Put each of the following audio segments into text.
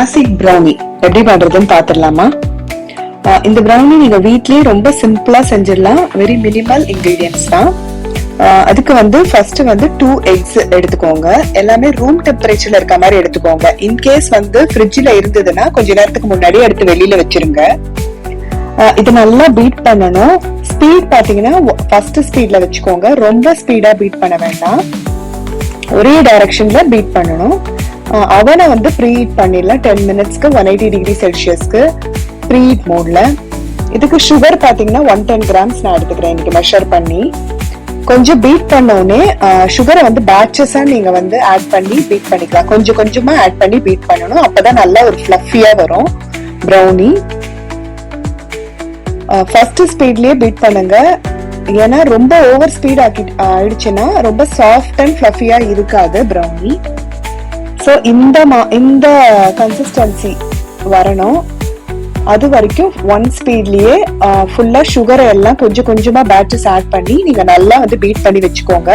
Classic brownie எப்படி பண்றதுன்னு பாத்துடலாமா? இந்த ப்ரௌனி நீங்க வீட்லயே ரொம்ப சிம்பிளா செஞ்சிடலாம். வெரி மினிமல் இன்கிரீடியன்ஸ் தான். அதுக்கு வந்து ஃபர்ஸ்ட் வந்து 2 eggs எடுத்துக்கோங்க. எல்லாமே ரூம் டெம்பரேச்சர்ல இருக்க மாதிரி எடுத்துக்கோங்க. இன்கேஸ் வந்து ஃப்ரிட்ஜ்ல இருந்ததுன்னா கொஞ்ச நேரத்துக்கு முன்னாடியே எடுத்து வெளியில வச்சிருங்க. இது நல்லா பீட் பண்ணணும். ஸ்பீட் பாத்தீங்கன்னா ஃபர்ஸ்ட் ஸ்பீட்ல வச்சுக்கோங்க. ரொம்ப ஸ்பீடா பீட் பண்ண வேண்டாம். ஒரே டைரக்ஷன்ல பீட் பண்ணணும். அவனை வந்து ப்ரீஹீட் பண்ணிடலாம் 10 மினிட்ஸ்க்கு 180 டிகிரி செல்சியஸ்க்கு ப்ரீஹீட் மோட்ல. இதுக்கு சுகர் பாத்தீங்கன்னா 110 கிராம்ஸ் நான் எடுத்துக்கிறேன் இன்னைக்கு மெஷர் பண்ணி. கொஞ்சம் பீட் பண்ண உடனே சுகரை வந்து பேட்சஸா நீங்க வந்து ஆட் பண்ணி பீட் பண்ணிக்கலாம். கொஞ்சம் கொஞ்சமா ஆட் பண்ணி பீட் பண்ணணும். அப்பதான் நல்லா ஒரு ஃபிளஃபியா வரும் ப்ரௌனி. ஃபர்ஸ்ட் ஸ்பீட்லயே பீட் பண்ணுங்க. ஏன்னா ரொம்ப ஓவர் ஸ்பீட் ஆயிடுச்சுன்னா ரொம்ப சாஃப்ட் அண்ட் ஃபிளஃபியா இருக்காது ப்ரௌனி. ஸோ இந்த கன்சிஸ்டன்சி வரணும். அது வரைக்கும் 1 ஸ்பீட்லயே ஃபுல்லா சுகரை எல்லாம் கொஞ்சம் கொஞ்சமா பேட்சஸ் ஆட் பண்ணி நீங்க நல்லா வந்து பீட் பண்ணி வச்சுக்கோங்க.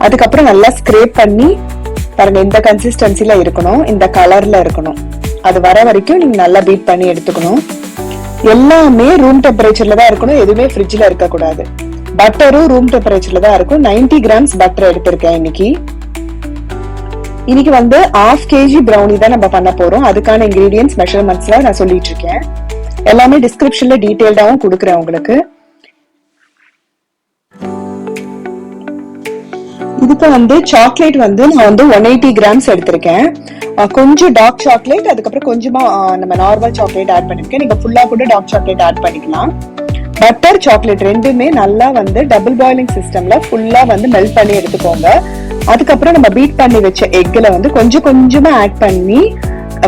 அதுக்கப்புறம் நல்லா ஸ்க்ரேப் பண்ணி பாருங்க, இந்த கன்சிஸ்டன்சில இருக்கணும், இந்த கலர்ல இருக்கணும். அது வர வரைக்கும் நீங்க நல்லா பீட் பண்ணி எடுத்துக்கணும். எல்லாமே ரூம் டெம்பரேச்சர்ல தான் இருக்கணும், எதுவுமே ஃப்ரிட்ஜ்ல இருக்க கூடாது. பட்டரும் ரூம் டெம்பரேச்சர்ல தான் இருக்கும். 90 கிராம்ஸ் பட்டர் எடுத்திருக்கேன் இன்னைக்கு. இன்னைக்கு வந்து 1/2 kg ப்ரௌனி தான் நம்ம பண்ண போறோம். அதுக்கான இன்கிரீடியன்ஸ் மெஷர்மெண்ட்ஸ்ல நான் சொல்லிட்டு இருக்கேன். எல்லாமே டிஸ்கிரிப்ஷன்ல டீடைல்டாவும் கொடுக்குறேன் உங்களுக்கு. இதுக்கு வந்து சாக்லேட் வந்து நான் வந்து 180 கிராம்ஸ் எடுத்திருக்கேன். கொஞ்சம் டார்க் சாக்லேட், அதுக்கப்புறம் கொஞ்சமா நம்ம நார்மல் சாக்லேட் ஆட் பண்ணிருக்கேன். நீங்க ஃபுல்லா கூட டார்க் சாக்லேட் ஆட் பண்ணிக்கலாம். பட்டர் சாக்லேட் ரெண்டுமே நல்லா வந்து டபுள் பாயிலிங் சிஸ்டம்ல ஃபுல்லா வந்து மெல்ட் பண்ணி எடுத்துக்கோங்க. அதுக்கப்புறம் நம்ம பீட் பண்ணி வச்ச எக்ல வந்து கொஞ்சம் கொஞ்சமா ஆட் பண்ணி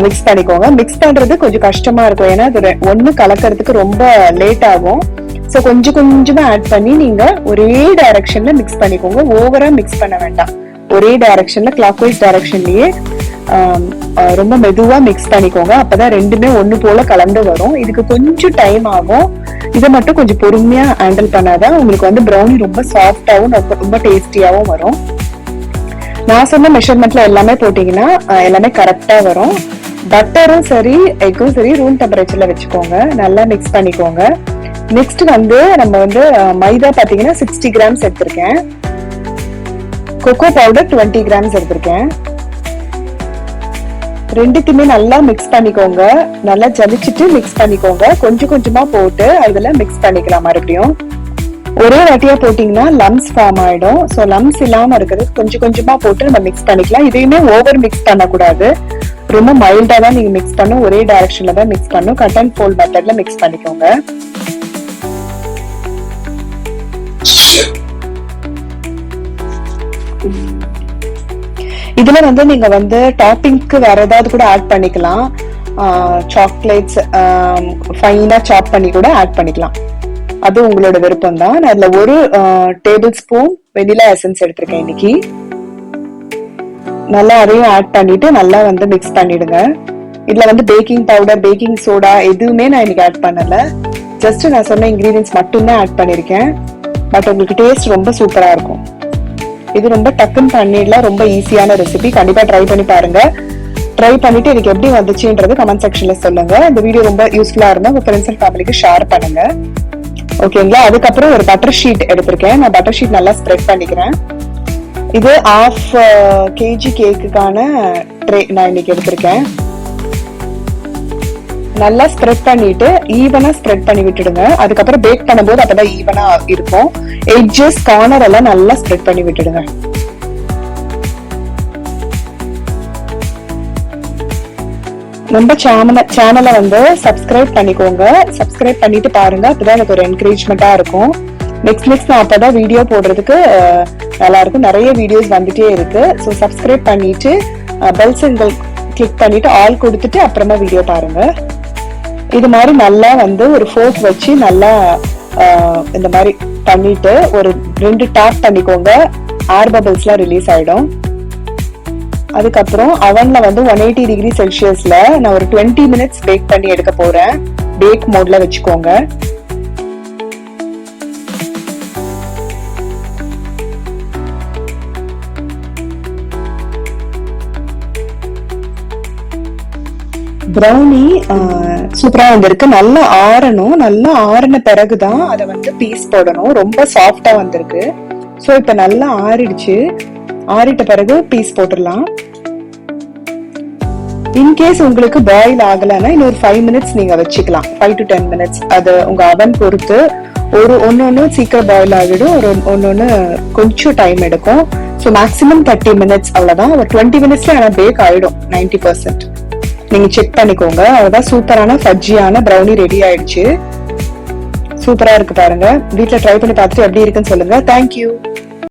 மிக்ஸ் பண்ணிக்கோங்க. மிக்ஸ் பண்றது கொஞ்சம் கஷ்டமா இருக்கும், ஏன்னா அது ஒண்ணு கலக்கிறதுக்கு ரொம்ப லேட் ஆகும். ஸோ கொஞ்சம் கொஞ்சமா ஆட் பண்ணி நீங்க ஒரே டைரக்ஷன்ல மிக்ஸ் பண்ணிக்கோங்க. ஓவரா மிக்ஸ் பண்ண வேண்டாம். ஒரே டைரக்ஷன்ல கிளாக் வைஸ் டைரக்ஷன்லயே ரொம்ப மெதுவா மிக்ஸ் பண்ணிக்கோங்க. அப்பதான் ரெண்டுமே ஒண்ணு போல கலந்து வரும். இதுக்கு கொஞ்சம் டைம் ஆகும். இதை மட்டும் கொஞ்சம் பொறுமையா ஹேண்டில் பண்ணாதான் உங்களுக்கு வந்து ப்ரௌனி ரொம்ப சாஃப்டாவும் ரொம்ப டேஸ்டியாவும் வரும். நான் சொன்ன மெஷர்மெண்ட்ல எல்லாமே போட்டீங்கன்னா எல்லாமே கரெக்டா வரும். பட்டரும் சரி எக்கும் சரி ரூம் டெம்பரேச்சர்ல வச்சுக்கோங்க. நல்லா மிக்ஸ் பண்ணிக்கோங்க. நெக்ஸ்ட் வந்து நம்ம வந்து மைதா பாத்தீங்கன்னா 60 கிராம்ஸ் எடுத்திருக்கேன். கொக்கோ பவுடர் 20 கிராம்ஸ் எடுத்திருக்கேன். ரெண்டுக்குமே நல்லா மிக்ஸ் பண்ணிக்கோங்க. நல்லா ஜலிச்சுட்டு மிக்ஸ் பண்ணிக்கோங்க. கொஞ்சம் கொஞ்சமா போட்டு அதுல மிக்ஸ் பண்ணிக்கலாம். மறுபடியும் ஒரே வாட்டியா போட்டீங்கன்னா லம்ஸ் ஃபார்ம் ஆயிடும். ஸோ லம்ஸ் இல்லாம இருக்கிறது கொஞ்சம் கொஞ்சமா போட்டு நம்ம மிக்ஸ் பண்ணிக்கலாம். இதையுமே ஓவர் மிக்ஸ் பண்ணக்கூடாது. ரொம்ப மைல்டா தான் நீங்க மிக்ஸ் பண்ணும். ஒரே டைரக்ஷன்ல தான் மிக்ஸ் பண்ணும். கட் அண்ட் ஃபோல்ட் மெத்தட்ல மிக்ஸ் பண்ணிக்கோங்க. இதுல வந்து நீங்க வந்து டாப்பிங்க்கு வேற ஏதாவது கூட ஆட் பண்ணிக்கலாம். சாக்லேட்ஸ் ஃபைனா சாப் பண்ணி கூட ஆட் பண்ணிக்கலாம். அது உங்களோட விருப்பம் தான். நான் அதுல 1 டேபிள் ஸ்பூன் வெனிலா எசன்ஸ் எடுத்திருக்கேன் இன்னைக்கு. நல்லா அதையும் ஆட் பண்ணிட்டு நல்லா வந்து மிக்ஸ் பண்ணிடுங்க. இதுல வந்து பேக்கிங் பவுடர், பேக்கிங் சோடா எதுவுமே நான் இன்னைக்கு ஆட் பண்ணல. ஜஸ்ட் நான் சொன்ன இன்கிரீடியன்ஸ் மட்டும்தான் ஆட் பண்ணிருக்கேன். பட் உங்களுக்கு டேஸ்ட் ரொம்ப சூப்பரா இருக்கும். இது ரொம்ப டக்குன்னு பண்ணிடலாம். ரொம்ப ஈஸியான ரெசிபி. கண்டிப்பா ட்ரை பண்ணி பாருங்க. ட்ரை பண்ணிட்டு எனக்கு எப்படி வந்துச்சுன்றது கமெண்ட் செக்ஷன்ல சொல்லுங்க. இந்த வீடியோ ரொம்ப யூஸ்ஃபுல்லா இருந்தா உங்க ஃப்ரெண்ட்ஸ் அண்ட் ஃபேமிலிக்கு ஷேர் பண்ணுங்க. ஓகேங்களா? அதுக்கப்புறம் ஒரு பட்டர் ஷீட் எடுத்திருக்கேன். நான் பட்டர் ஷீட் நல்லா ஸ்ப்ரெட் பண்ணிக்கிறேன். இது 1/2 kg கேக்குக்கான ட்ரே நான் இன்னைக்கு எடுத்திருக்கேன். நல்லா ஸ்ப்ரெட் பண்ணிட்டு ஈவனா ஸ்ப்ரெட் பண்ணி விட்டுடுங்க. அதுக்கப்புறம் பேக் பண்ணும்போது அப்பதான் ஈவனா இருக்கும். எட்ஜஸ் கார்னர் எல்லாம் நல்லா ஸ்ப்ரெட் பண்ணி விட்டுடுங்க. நம்ம சேனலை வந்து சப்ஸ்கிரைப் பண்ணிக்கோங்க. சப்ஸ்கிரைப் பண்ணிட்டு பாருங்க. அப்பதான் எனக்கு ஒரு என்கரேஜ்மெண்டா இருக்கும். நெக்ஸ்ட் நான் அப்பதான் வீடியோ போடுறதுக்கு நல்லா இருக்கும். நிறைய வீடியோஸ் வந்துட்டே இருக்கு. ஸோ சப்ஸ்கிரைப் பண்ணிட்டு பெல் சிம்பிள் கிளிக் பண்ணிட்டு ஆல் கொடுத்துட்டு அப்புறமா வீடியோ பாருங்க. இது மாதிரி நல்லா வந்து ஒரு ஃபோர்க் வச்சு நல்லா இந்த மாதிரி பண்ணிட்டு ஒரு 2 டாப் பண்ணிக்கோங்க. ஏர் பபிள்ஸ்லாம் ரிலீஸ் ஆயிடும். அதுக்கப்புறம் அவன்ல வந்து 180 டிகிரி செல்சியஸ்ல நான் ஒரு 20 மினிட்ஸ் பேக் பண்ணி எடுக்க போறேன். பேக் மோட்ல வச்சுக்கோங்க. ப்ரௌனி சூப்பரா வந்திருக்கு. நல்லா ஆறணும். நல்லா ஆறின பிறகுதான் அதை வந்து பீஸ் போடணும். ரொம்ப சாஃப்டா வந்திருக்கு. ஸோ இப்ப நல்லா ஆறிடுச்சு. ஆறிட்ட பிறகு பீஸ் போட்டுடலாம். இன்கேஸ் உங்களுக்கு பாயில் ஆகலைன்னா இன்னொரு 5 minutes நீங்க வச்சுக்கலாம். 5 to 10 minutes. அது உங்க அவன் பொறுத்து. ஒன்னு சீக்கிரம் பாயில் ஆகிடும், ஒன்னு கொஞ்சம் டைம் எடுக்கும். ஸோ மேக்ஸிமம் 30 minutes அவ்வளவுதான். ஒரு 20 minutesல ஆனா பேக் ஆயிடும் 90%. நீங்க செக் பண்ணிக்கோங்க. அதுதான் சூப்பரான ஃபஜ்ஜியான ப்ரௌனி ரெடி ஆயிடுச்சு. சூப்பரா இருக்கு பாருங்க. வீட்டுல ட்ரை பண்ணி பார்த்துட்டு எப்படி இருக்குன்னு சொல்லுங்க. தேங்க்யூ.